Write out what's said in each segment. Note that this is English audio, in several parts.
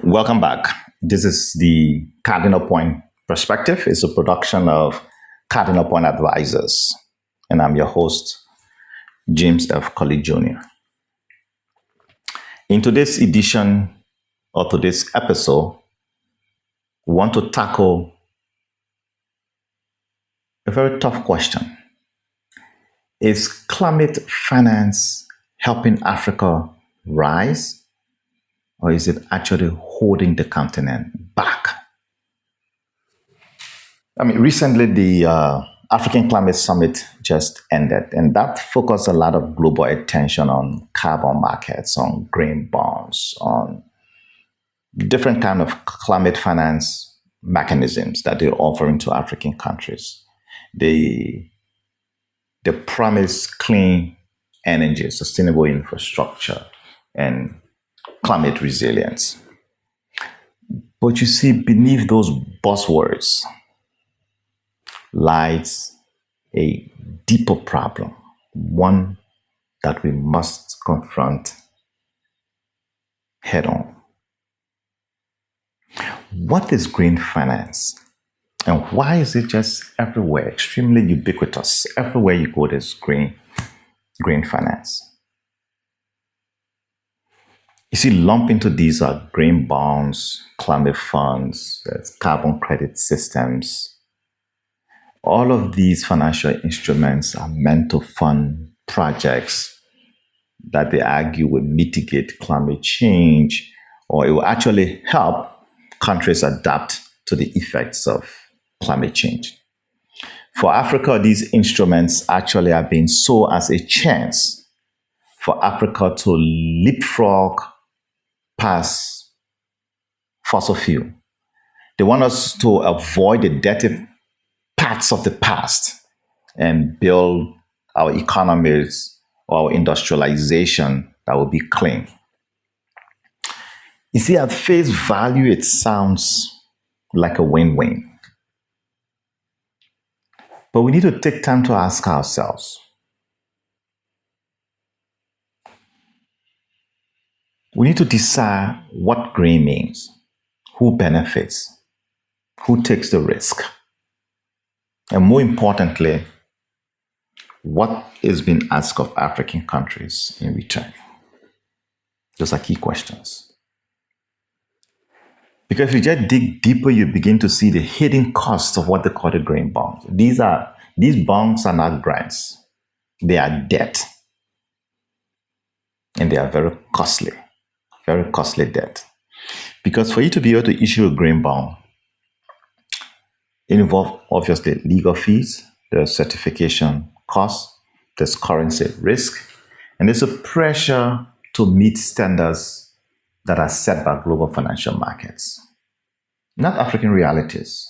Welcome back. This is the Cardinal Point Perspective. It's a production of Cardinal Point Advisors. And I'm your host, James F. Colley Jr. In today's edition or today's episode, we want to tackle a very tough question. Is climate finance helping Africa rise? Or is it actually holding the continent back? Recently the African Climate Summit just ended, and that focused a lot of global attention on carbon markets, on green bonds, on different kind of climate finance mechanisms that they're offering to African countries. They promise clean energy, sustainable infrastructure, and climate resilience. But you see, beneath those buzzwords lies a deeper problem, one that we must confront head on. What is green finance? And why is it just everywhere, extremely ubiquitous? Everywhere you go, there's green finance. You see, lump into these are green bonds, climate funds, carbon credit systems. All of these financial instruments are meant to fund projects that they argue will mitigate climate change, or it will actually help countries adapt to the effects of climate change. For Africa, these instruments actually are being sold as a chance for Africa to leapfrog past fossil fuel. They want us to avoid the dirty parts of the past and build our economies or our industrialization that will be clean. You see, at face value, it sounds like a win-win. But we need to take time to ask ourselves, we need to decide what green means, who benefits, who takes the risk, and more importantly, what is being asked of African countries in return. Those are key questions. Because if you just dig deeper, you begin to see the hidden costs of what they call the green bonds. These bonds are not grants. They are debt. And they are very costly debt. Because for you to be able to issue a green bond, it involves obviously legal fees, there's certification costs, there's currency risk, and there's a pressure to meet standards that are set by global financial markets, not African realities.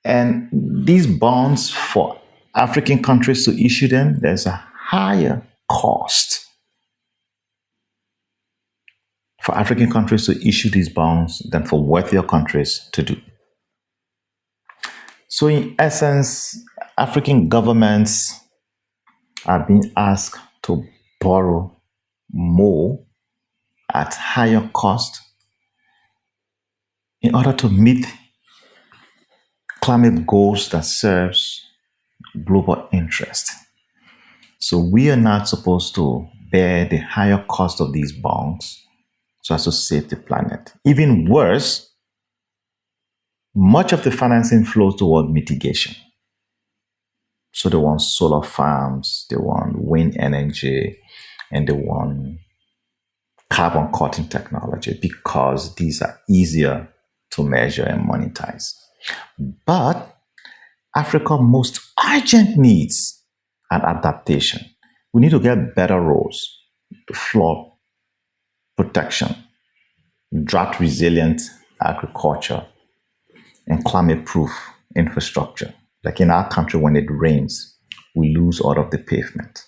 And these bonds, for African countries to issue them, there's a higher cost for African countries to issue these bonds than for wealthier countries to do. So in essence, African governments are being asked to borrow more at higher cost in order to meet climate goals that serves global interest. So we are not supposed to bear the higher cost of these bonds so as to save the planet. Even worse, much of the financing flows toward mitigation. So they want solar farms, they want wind energy, and they want carbon cutting technology because these are easier to measure and monetize. But Africa's most urgent needs are adaptation. We need to get better roads, flood protection, drought resilient agriculture, and climate proof infrastructure. Like in our country, when it rains, we lose all of the pavement.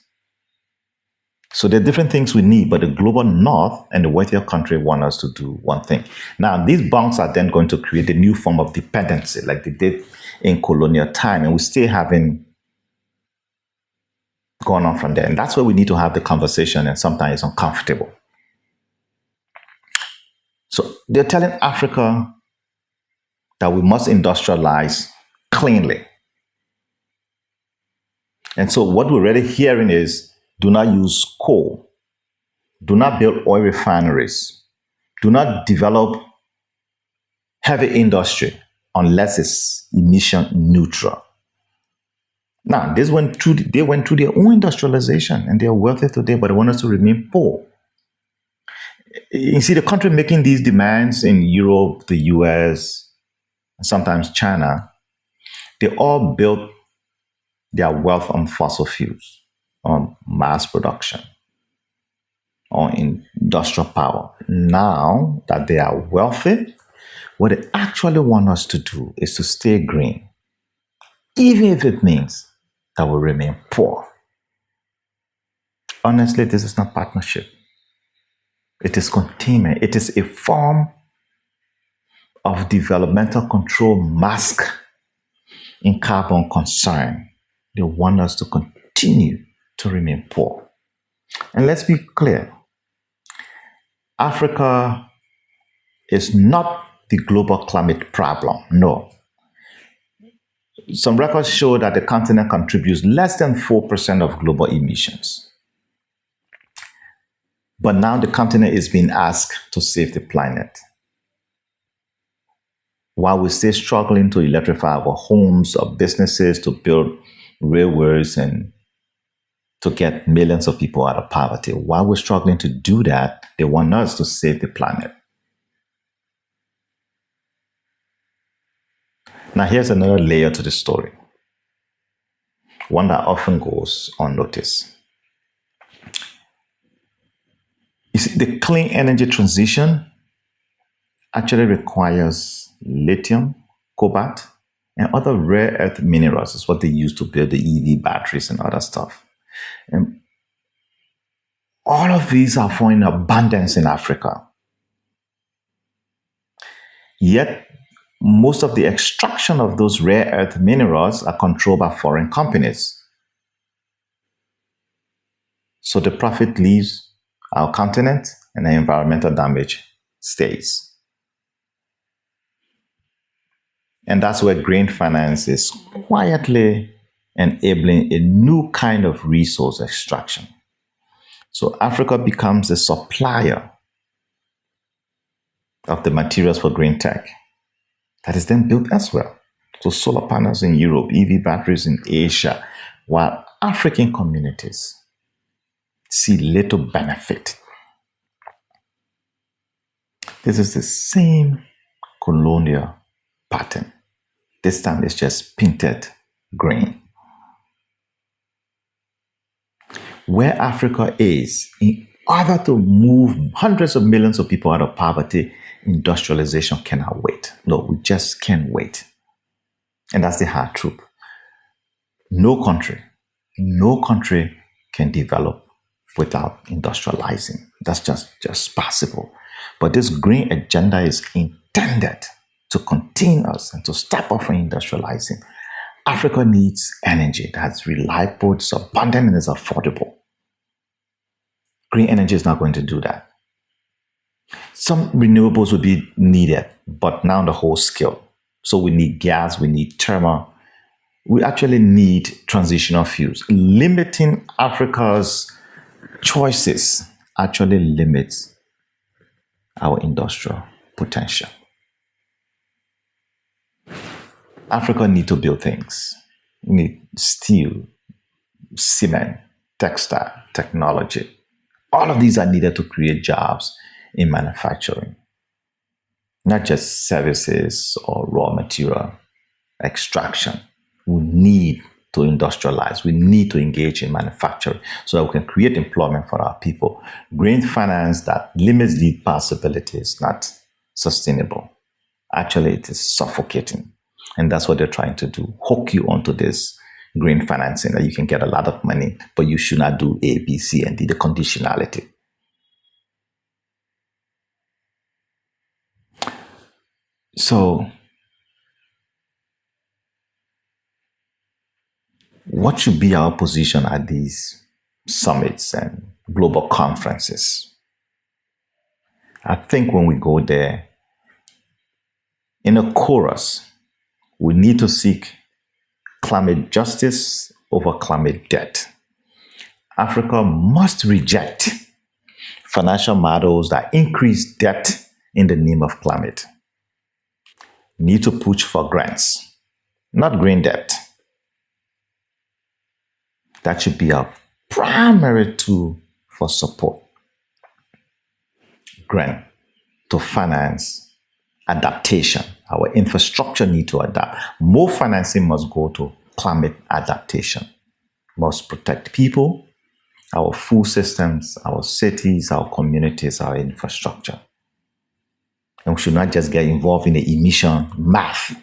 So there are different things we need, but the global north and the wealthier country want us to do one thing. Now, these bonds are then going to create a new form of dependency, like they did in colonial time, and we're still having gone on from there. And that's where we need to have the conversation, and sometimes it's uncomfortable. So they're telling Africa that we must industrialize cleanly. And so what we're really hearing is do not use coal, do not build oil refineries, do not develop heavy industry unless it's emission neutral. Now, they went through their own industrialization and they are wealthy today, but they want us to remain poor. You see, the country making these demands in Europe, the US, and sometimes China, they all built their wealth on fossil fuels, on mass production, on industrial power. Now that they are wealthy, what they actually want us to do is to stay green, even if it means that we remain poor. Honestly, this is not partnership. It is containment. It is a form of developmental control mask in carbon concern. They want us to continue to remain poor. And let's be clear, Africa is not the global climate problem. No. Some records show that the continent contributes less than 4% of global emissions. But now the continent is being asked to save the planet. While we stay struggling to electrify our homes or businesses, to build railways and to get millions of people out of poverty, while we're struggling to do that, they want us to save the planet. Now, here's another layer to the story, one that often goes unnoticed. You see, the clean energy transition actually requires lithium, cobalt, and other rare earth minerals. Is what they use to build the EV batteries and other stuff. And all of these are found in abundance in Africa. Yet, most of the extraction of those rare earth minerals are controlled by foreign companies. So the profit leaves our continent and the environmental damage stays. And that's where green finance is quietly enabling a new kind of resource extraction. So Africa becomes a supplier of the materials for green tech that is then built elsewhere. So solar panels in Europe, EV batteries in Asia, while African communities see little benefit. This is the same colonial pattern. This time it's just painted green. Where Africa is, in order to move hundreds of millions of people out of poverty, industrialization cannot wait. No, we just can't wait. And that's the hard truth. No country can develop without industrializing. That's just possible. But this green agenda is intended to contain us and to stop us from industrializing. Africa needs energy that's reliable, it's abundant, and it's affordable. Green energy is not going to do that. Some renewables will be needed, but not on the whole scale. So we need gas, we need thermal. We actually need transitional fuels. Limiting Africa's choices actually limits our industrial potential. Africa needs to build things. We need steel, cement, textile, technology. All of these are needed to create jobs in manufacturing, not just services or raw material extraction. We need to industrialize. We need to engage in manufacturing so that we can create employment for our people. Green finance that limits these possibilities is not sustainable. Actually, it is suffocating. And that's what they're trying to do. Hook you onto this green financing that you can get a lot of money, but you should not do A, B, C, and D, the conditionality. So, what should be our position at these summits and global conferences. I think when we go there, in a chorus, we need to seek climate justice over climate debt. Africa must reject financial models that increase debt in the name of climate. We need to push for grants, not green debt. That should be our primary tool for support. Grant to finance adaptation. Our infrastructure need to adapt. More financing must go to climate adaptation. Must protect people, our food systems, our cities, our communities, our infrastructure. And we should not just get involved in the emission math.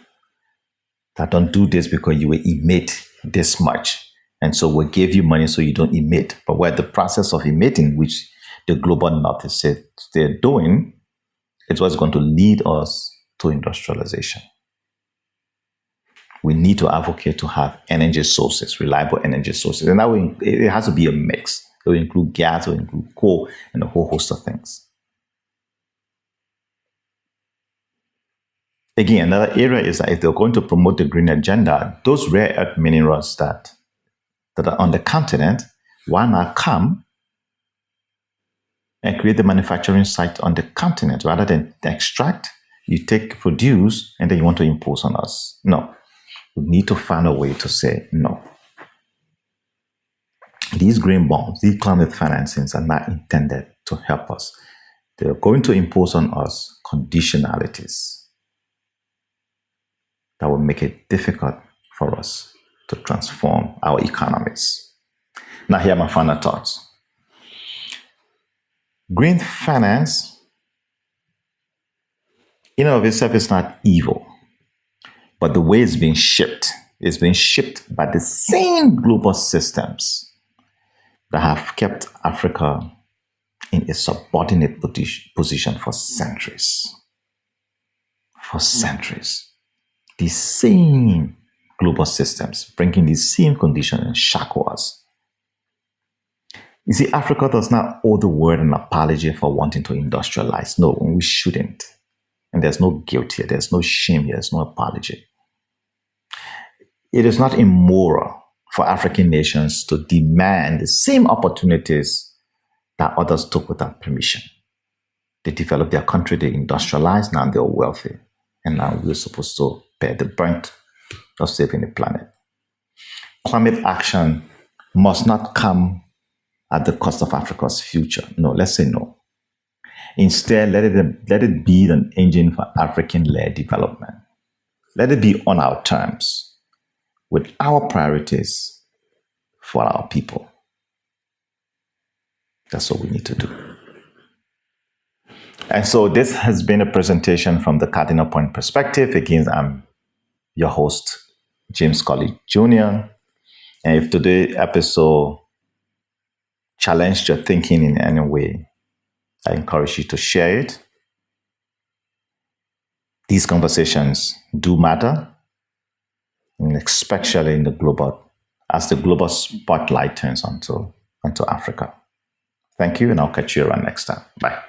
That don't do this because you will emit this much. And so we'll give you money so you don't emit. But where the process of emitting, which the global north has said they're doing, it's what's going to lead us to industrialization. We need to advocate to have energy sources, reliable energy sources. And that will, it has to be a mix. It will include gas, it will include coal, and a whole host of things. Again, another area is that if they're going to promote the green agenda, those rare earth minerals that are on the continent, why not come and create the manufacturing site on the continent rather than extract, you take, produce, and then you want to impose on us? No. We need to find a way to say no. These green bonds, these climate financings are not intended to help us. They're going to impose on us conditionalities that will make it difficult for us to transform our economies. Now, here are my final thoughts. Green finance, in and of itself, is not evil, but the way it's being shipped is being shipped by the same global systems that have kept Africa in a subordinate position for centuries. For centuries. These same global systems bringing these same conditions and shackle us. You see, Africa does not owe the world an apology for wanting to industrialize. No, we shouldn't. And there's no guilt here. There's no shame here. There's no apology. It is not immoral for African nations to demand the same opportunities that others took without permission. They developed their country, they industrialized, now they're wealthy. And now we're supposed to bear the brunt of saving the planet. Climate action must not come at the cost of Africa's future. No, let's say no. Instead, let it be an engine for African-led development. Let it be on our terms, with our priorities for our people. That's what we need to do. And so this has been a presentation from the Cardinal Point perspective. Again, I'm your host, James Colley Jr. And if today's episode challenged your thinking in any way, I encourage you to share it. These conversations do matter, and especially in the global, as the global spotlight turns onto Africa. Thank you, and I'll catch you around next time. Bye.